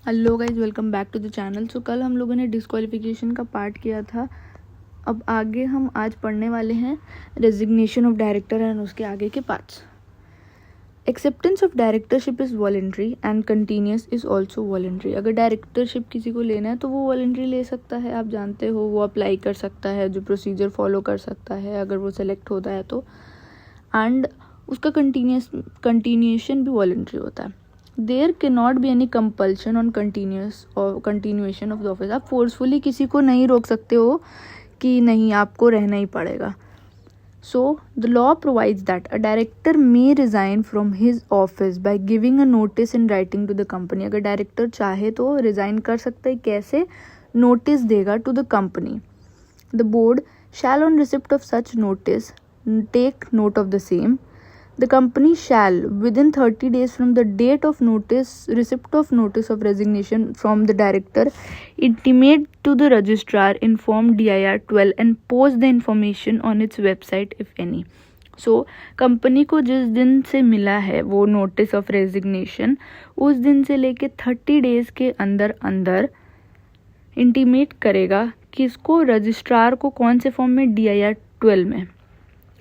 Hello guys, welcome back to the channel. So कल हम लोगों ने डिस्क्वालिफिकेशन का पार्ट किया था। अब आगे हम आज पढ़ने वाले हैं रेजिग्नेशन ऑफ डायरेक्टर एंड उसके आगे के parts. Acceptance of directorship is voluntary and continuous is also voluntary. अगर डायरेक्टरशिप किसी को लेना है तो वो वॉलेंट्री ले सकता है, आप जानते हो, वो अप्लाई कर सकता है, जो प्रोसीजर फॉलो कर सकता है अगर वो सेलेक्ट होता है तो। एंड उसका कंटिन्यूएशन भी वॉलेंट्री होता है। देयर के not be any compulsion on continuation of the office. आप फोर्सफुली किसी को नहीं रोक सकते हो कि नहीं आपको रहना ही पड़ेगा। So the law provides that a director may resign from his office by giving a notice in writing to the company. अगर डायरेक्टर चाहे तो रिजाइन कर सकता है। कैसे? नोटिस देगा to the company. The board shall on receipt of such notice take note of the same. The company shall, within 30 days from the date of receipt of notice of resignation from the director, intimate to the registrar in Form DIR 12 and post the information on its website if any. So, company को जिस दिन से मिला है वो notice of resignation, उस दिन से लेके 30 डेज के अंदर अंदर इंटीमेट करेगा कि इसको रजिस्ट्रार को कौन से फॉर्म में, DIR 12 में,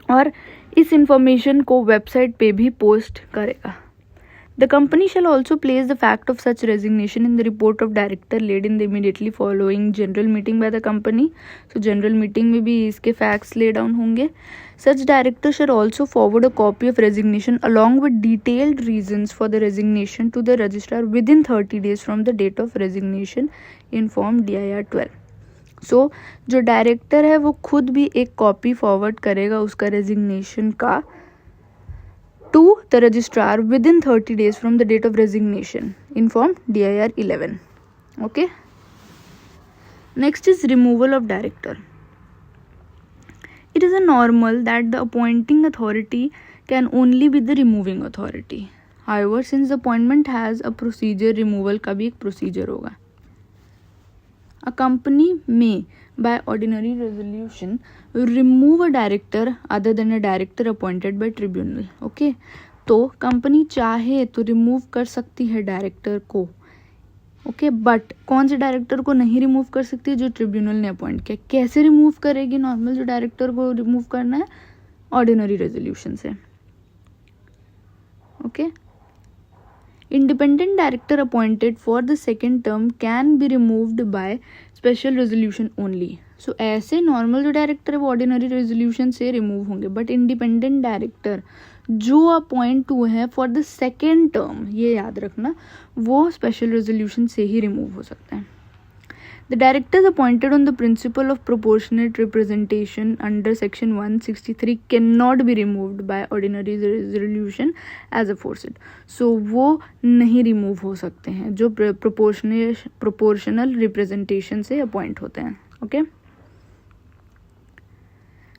और इस इंफॉर्मेशन को वेबसाइट पे भी पोस्ट करेगा। The company shall also place the fact of such resignation in the report of director laid in the immediately following general meeting by the company. So general meeting में भी इसके facts lay down होंगे। Such director shall also forward a copy of resignation along with detailed reasons for the resignation to the registrar within 30 days from the date of resignation in form DIR 12। सो जो director है वो खुद भी एक copy forward करेगा उसका resignation का to the registrar within 30 days from the date of resignation in form DIR 11। Okay, next is removal of director. It is a normal that the appointing authority can only be the removing authority. However, since the appointment has a procedure, removal का भी एक procedure होगा. A company may, by ordinary resolution, remove a director other than a director appointed by tribunal. Okay, तो company चाहे तो remove कर सकती है डायरेक्टर को. ओके, बट कौन से डायरेक्टर को नहीं रिमूव कर सकती है? जो ट्रिब्यूनल ने अपॉइंट किया. कैसे रिमूव करेगी? नॉर्मल जो डायरेक्टर को रिमूव करना है ऑर्डिनरी रेजोल्यूशन से. Okay, independent director appointed for the second term can be removed by special resolution only. So ऐसे नॉर्मल जो डायरेक्टर है वो ऑर्डिनरी रेजोल्यूशन से रिमूव होंगे, बट इंडिपेंडेंट डायरेक्टर जो अपॉइंट हुए हैं फॉर द सेकेंड टर्म, ये याद रखना, वो स्पेशल रेजोल्यूशन से ही रिमूव हो सकते हैं. The directors appointed on the principle of proportionate representation under section 163 can not be removed by ordinary resolution as aforesaid. So वो नहीं रिमूव हो सकते हैं जो प्रोपोर्शनल रिप्रेजेंटेशन से अपॉइंट होते हैं. Okay,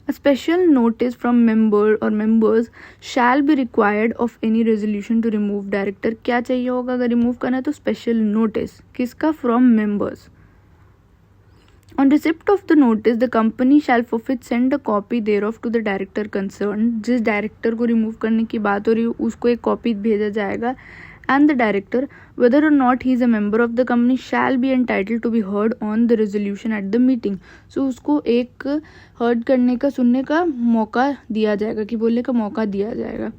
A special notice from member or members shall be required of any resolution to remove director. क्या चाहिए होगा अगर रिमूव करना है तो स्पेशल नोटिस. किसका? From members. On receipt of the notice, the company shall forthwith send a copy thereof to the director concerned. जिस director को रिमूव करने की बात हो रही है उसको एक कॉपी भेजा जाएगा. And the director, whether or not he is a member of the company, shall be entitled to be heard on the resolution at the meeting. So उसको एक heard करने का, सुनने का मौका दिया जाएगा, कि बोलने का मौका दिया जाएगा.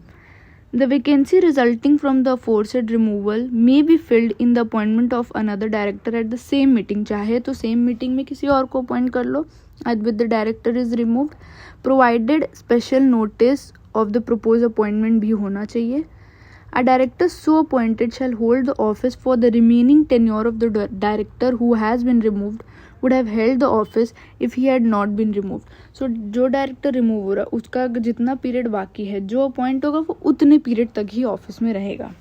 The vacancy resulting from the aforesaid removal may be filled in the appointment of another director at the same meeting. चाहे तो same meeting में किसी और को appoint कर लो with the director is removed, provided special notice of the proposed appointment भी होना चाहिए. A director so appointed shall hold the office for the remaining tenure of the director who has been removed would have held the office if he had not been removed. So जो director remove हो रहा है उसका जितना period बाकी है, जो appoint होगा वो उतने पीरियड तक ही ऑफिस में रहेगा.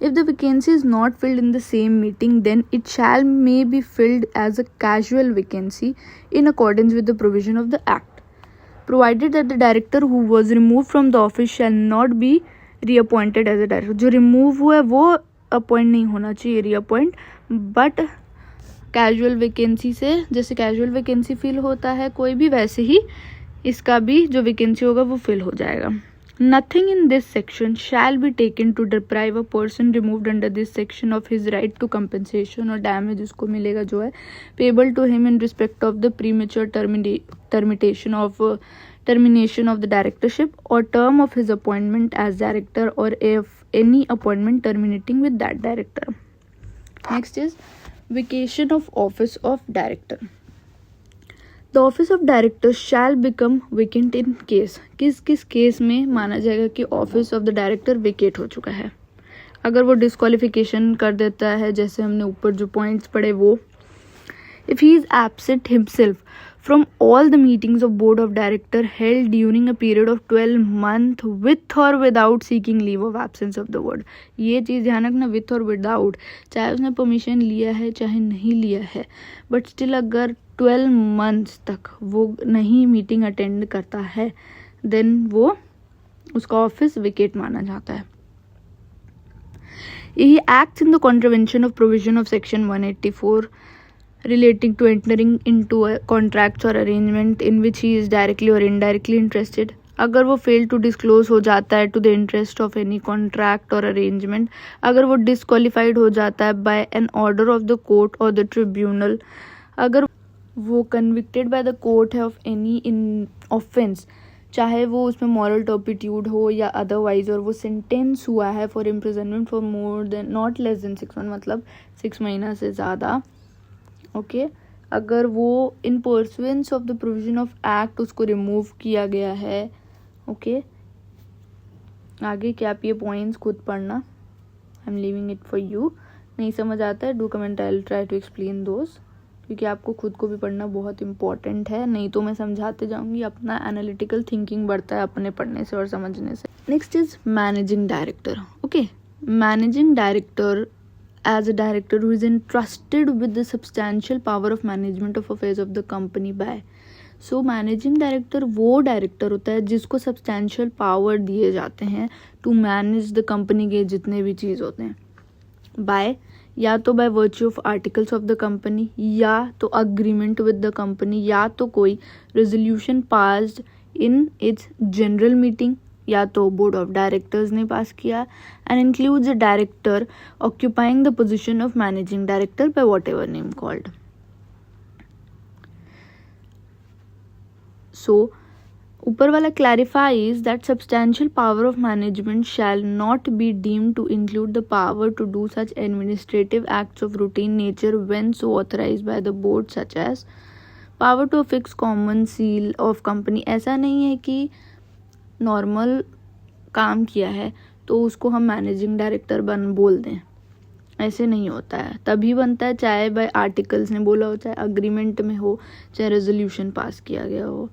If the vacancy is not filled in the same meeting, then it shall may be filled as a casual vacancy in accordance with the provision of the act, provided that the director who was removed from the office shall not be reappointed as a director. जो remove हुआ है वो appoint नहीं होना चाहिए, reappoint, but casual vacancy से, जैसे casual vacancy fill होता है कोई भी, वैसे ही इसका भी जो वैकेंसी होगा वो फिल हो जाएगा. Nothing in this section shall be taken to deprive a person removed under this section of his right to compensation or damage उसको मिलेगा जो है payable to him in respect of the premature termination of the directorship or term of his appointment as director, or if any appointment terminating with that director. Next is vacation of office of director. The office of director shall become vacant in case. किस किस case में माना जाएगा कि office of the director vacate हो चुका है? अगर वो डिस्क्वालिफिकेशन कर देता है, जैसे हमने ऊपर जो पॉइंट्स पढ़े वो, if he is absent himself from all the meetings of board of director held during a period of 12 months with or without seeking leave of absence of the board. ये चीज़ ध्यान रखना, with और without, चाहे उसने permission लिया है चाहे नहीं लिया है, बट स्टिल अगर 12 मंथ्स तक वो नहीं मीटिंग अटेंड करता है देन वो उसका ऑफिस विकेट माना जाता है. He acts in the contravention of provision of section 184 relating to entering into a contracts or arrangement in which he is directly or indirectly interested. अगर वो फेल टू डिस्क्लोज हो जाता है to the interest of any contract or arrangement, अगर वो disqualified हो जाता है by an order of the court or the tribunal, अगर वो कन्विक्टेड बाय द कोर्ट है ऑफ एनी इन ऑफेंस, चाहे वो उसमें मॉरल टर्पिट्यूड हो या अदरवाइज, और वो सेंटेंस हुआ है for imprisonment for more than not less than 6 month, मतलब 6 महीना से ज़्यादा. ओके अगर वो इन pursuance of the provision of act उसको रिमूव किया गया है. ओके आगे क्या आप ये पॉइंट्स खुद पढ़ना, I am leaving it for you. नहीं समझ आता है do comment, I will try to explain those, क्योंकि आपको खुद को भी पढ़ना बहुत इंपॉर्टेंट है, नहीं तो मैं समझाते जाऊंगी, अपना एनालिटिकल थिंकिंग बढ़ता है अपने पढ़ने से और समझने से. Next is managing director. Okay managing director as a director who is entrusted with the substantial power of management of affairs of the company by. So managing director वो डायरेक्टर होता है जिसको substantial power दिए जाते हैं to manage the company के जितने भी चीज़ होते हैं. by या तो by virtue of articles of the company, या तो agreement with the company, या तो कोई resolution passed in its general meeting, या तो बोर्ड ऑफ डायरेक्टर्स ने पास किया, and includes a director occupying the position of managing director by whatever name called. So ऊपर वाला clarifies that substantial power of management shall not be deemed to include the power to do such administrative acts of routine nature when so authorized by the board, such as power to fix common seal of company. ऐसा नहीं है कि normal काम किया है तो उसको हम मैनेजिंग डायरेक्टर बोल दें, ऐसे नहीं होता है. तभी बनता है चाहे बाय आर्टिकल्स ने बोला हो, चाहे अग्रीमेंट में हो, चाहे रेजोल्यूशन पास किया गया हो.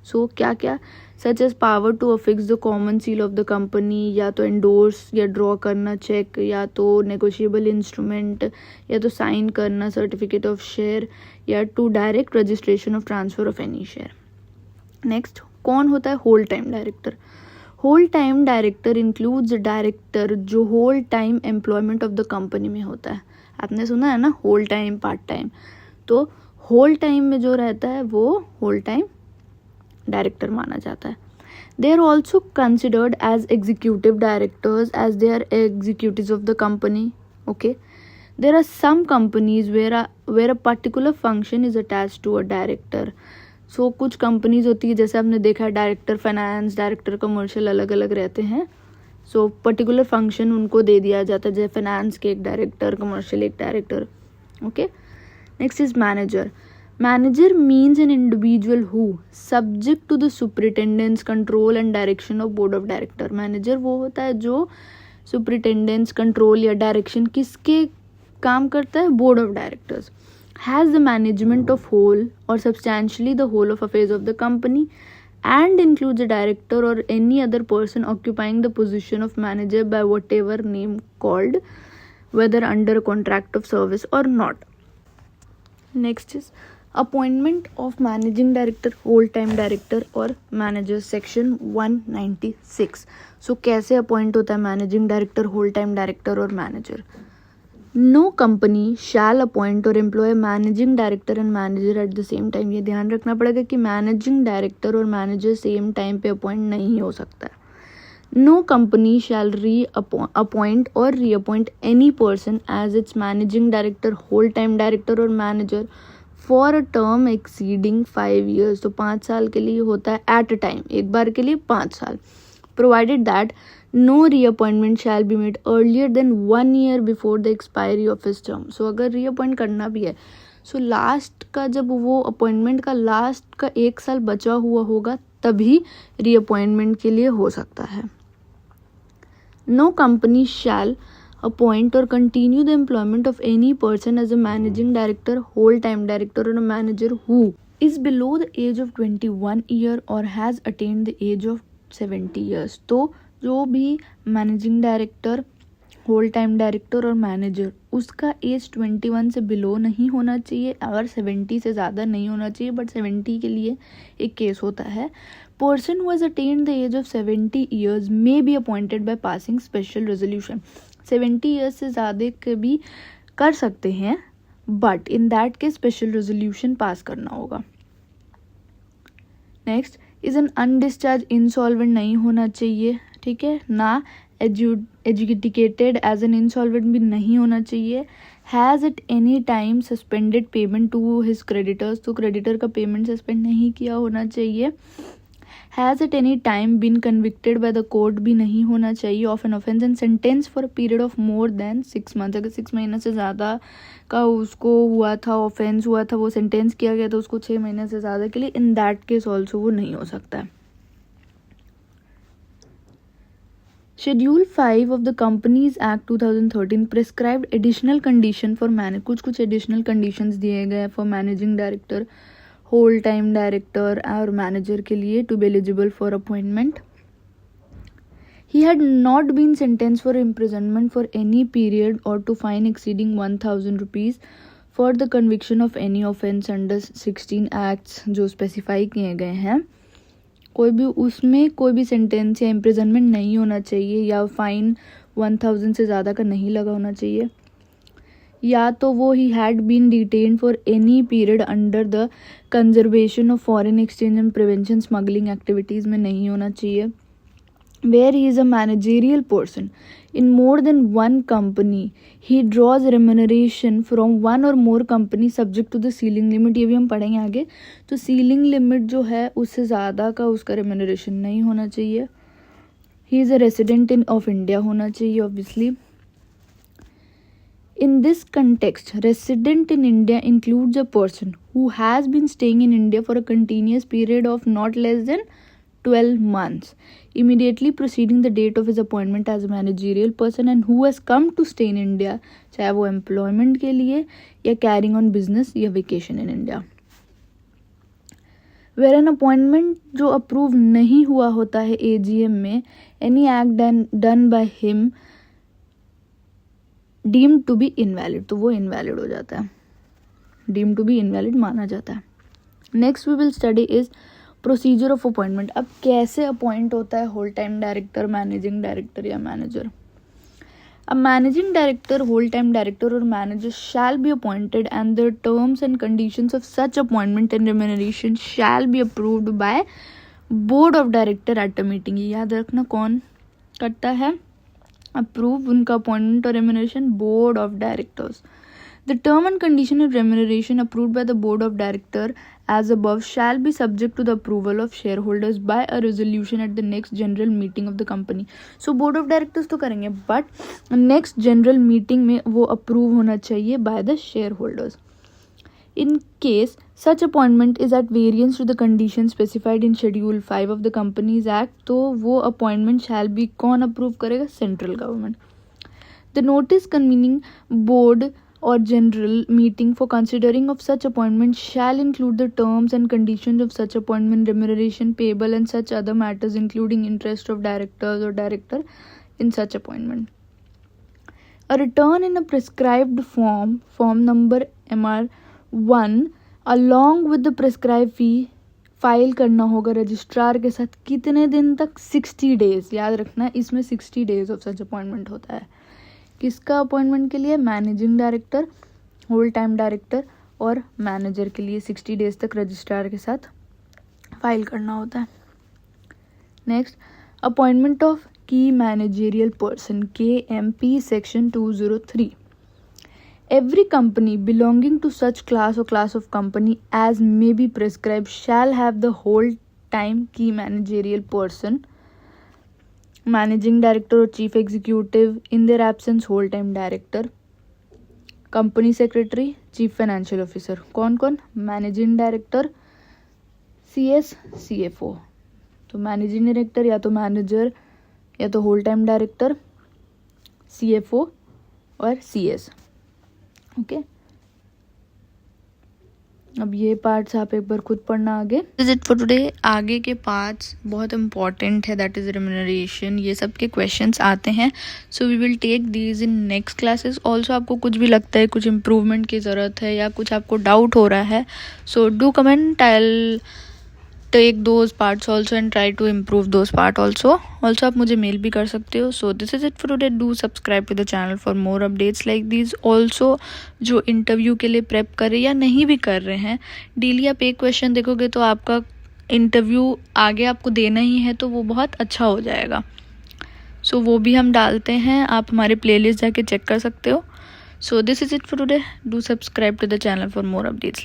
सो क्या क्या, such as power to affix the common seal of the company, या तो एंडोर्स या ड्रॉ करना चेक, या तो नेगोशिएबल इंस्ट्रूमेंट, या तो साइन करना सर्टिफिकेट ऑफ शेयर, या to direct registration of transfer of any share. Next कौन होता है whole time director. Whole time director includes director जो whole time employment of the company में होता है. आपने सुना है ना होल टाइम पार्ट टाइम, तो होल टाइम में जो रहता है वो होल टाइम डायरेक्टर माना जाता है. They are also considered as executive directors as they are executives of the company. Okay there are some companies where a particular function is attached to a director. So कुछ companies होती है जैसे आपने देखा है डायरेक्टर फाइनेंस, डायरेक्टर कमर्शियल अलग अलग रहते हैं. सो पर्टिकुलर फंक्शन उनको दे दिया जाता है, जैसे फाइनेंस के एक डायरेक्टर, कमर्शियल एक director. Okay next is manager. Manager means an individual who subject to the superintendence control and direction of board of director. Manager वो होता है जो सुपरिटेंडेंस कंट्रोल या डायरेक्शन किसके काम करता है, board of directors. has the management of whole or substantially the whole of affairs of the company and includes a director or any other person occupying the position of manager by whatever name called, whether under a contract of service or not. Next is appointment of managing director, whole time director और manager, section 196. So कैसे appoint होता है managing director, whole time director और manager. No company shall appoint or employ a managing director and manager at the same time. ये ध्यान रखना पड़ेगा कि मैनेजिंग डायरेक्टर और मैनेजर सेम टाइम पे अपॉइंट नहीं हो सकता है. No company shall appoint or reappoint any person as its managing director, whole-time director or manager for a term exceeding 5 years. तो 5 साल के लिए होता है at a time, एक बार के लिए 5 साल. Provided that no reappointment shall be made earlier than 1 year before the expiry of his term. So अगर reappoint करना भी है, सो लास्ट का जब वो अपॉइंटमेंट का लास्ट का 1 साल बचा हुआ होगा तभी रीअपॉइंटमेंट के लिए हो सकता है. No company shall appoint or continue the employment of any person as a managing director, whole time director और manager who is below the age of 21 year or has attend the age of 70 years. तो जो भी managing director, whole time director और manager, उसका age 21 से below नहीं होना चाहिए, अगर 70 से ज़्यादा नहीं होना चाहिए, बट 70 के लिए एक केस होता है. Person who has attend the age of 70 years may be appointed by passing special resolution. 70 years से ज़्यादा के भी कर सकते हैं, बट इन दैट के स्पेशल रेजोल्यूशन पास करना होगा. Next is an undischarge insolvent नहीं होना चाहिए, ठीक है ना. एजुकेटेड एज एन इंसॉल्वेंट भी नहीं होना चाहिए. Has at any time suspended payment to his creditors, तो क्रेडिटर का पेमेंट सस्पेंड नहीं किया होना चाहिए. Has at any time been convicted by the court भी नहीं होना चाहिए of an offence and sentence for a period of more than 6 months. अगर 6 महीने से ज़्यादा का उसको हुआ था, ऑफेंस हुआ था, वो सेंटेंस किया गया था उसको 6 महीने से ज़्यादा के लिए, इन दैट केस ऑल्सो वो नहीं हो सकता है. Schedule 5 of the Companies Act 2013 prescribed additional condition for कुछ additional conditions दिए गए for managing director, whole time director और manager के लिए to be eligible for appointment. He had not been sentenced for imprisonment for any period or to fine exceeding 1,000 rupees for the conviction of any offence under 16 acts जो specify किए गए हैं. कोई भी उसमें कोई भी सेंटेंस या इम्प्रिजनमेंट नहीं होना चाहिए, या फाइन 1,000 से ज़्यादा का नहीं लगा होना चाहिए, या तो वो ही had been detain for any period under the conservation of foreign exchange and prevention smuggling activities में नहीं होना चाहिए. Where he is a managerial person in more than one company, he draws remuneration from one or more company subject to the ceiling limit. ये भी हम पढ़ेंगे आगे. तो ceiling limit जो है उससे ज़्यादा का उसका remuneration नहीं होना चाहिए. He is a resident of India होना चाहिए obviously. In this context, resident in India includes a person who has been staying in India for a continuous period of not less than 12 months immediately preceding the date of his appointment as a managerial person and who has come to stay in India, चाहे वो employment के लिए या carrying on business या vacation in India. Where an appointment जो approve नहीं हुआ होता है AGM में, any act done by him deemed to be invalid, तो वो invalid हो जाता है, deemed to be invalid माना जाता है. Next we will study is procedure of appointment. अब कैसे अपॉइंट होता है whole time director, managing director या मैनेजर. अब managing director, whole time director और manager shall be appointed and the terms and conditions of such appointment and remuneration shall be approved by board of director at a meeting. याद रखना कौन करता है approve उनका appointment और remuneration, board of directors. The term and condition of remuneration approved by the board of director as above shall be subject to the approval of shareholders by a resolution at the next general meeting of the company. So board of directors तो करेंगे, but next general meeting में वो approve होना चाहिए by the shareholders. In case such appointment is at variance to the conditions specified in Schedule 5 of the Companies Act, तो वो appointment shall be कौन approve करेगा? Central government. The notice convening board or general meeting for considering of such appointment shall include the terms and conditions of such appointment, remuneration payable and such other matters including interest of directors or director in such appointment. A return in a prescribed form number MR1 along with the prescribed fee file करना होगा registrar के साथ. कितने दिन तक? 60 days. याद रखना इसमें 60 डेज ऑफ सच अपॉइंटमेंट होता है. किसका अपॉइंटमेंट के लिए? Managing director, whole time director और मैनेजर के लिए 60 डेज तक रजिस्ट्रार के साथ फाइल करना होता है. Next, appointment of Key Managerial Person, KMP Section 203. Every company belonging to such class or class of company as may be prescribed shall have the whole time key managerial person, managing director or chief executive, in their absence whole time director, company secretary, chief financial officer. कौन कौन? Managing director, CS, CFO. तो managing director या तो manager या तो whole time director, CFO और CS. Okay, अब ये पार्ट्स आप एक बार खुद पढ़ना आगे. Is it for today. आगे के पार्ट्स बहुत इंपॉर्टेंट है, दैट इज रेम्यूनरेशन. ये सब के क्वेश्चंस आते हैं, so we will take these in next classes. Also आपको कुछ भी लगता है, कुछ इम्प्रूवमेंट की ज़रूरत है या कुछ आपको डाउट हो रहा है, so do comment. I will take those parts also and try to improve those part also. आप मुझे मेल भी कर सकते हो. So this is it for today. Do subscribe to the channel for more updates like this. Also जो interview के लिए prep कर रहे या नहीं भी कर रहे हैं, डेली आप एक क्वेश्चन देखोगे तो आपका इंटरव्यू आगे आपको देना ही है, तो वो बहुत अच्छा हो जाएगा. सो वो भी हम डालते हैं, आप हमारे प्लेलिस्ट जाके चेक कर सकते हो. So this is it for today. Do subscribe to the channel for more updates.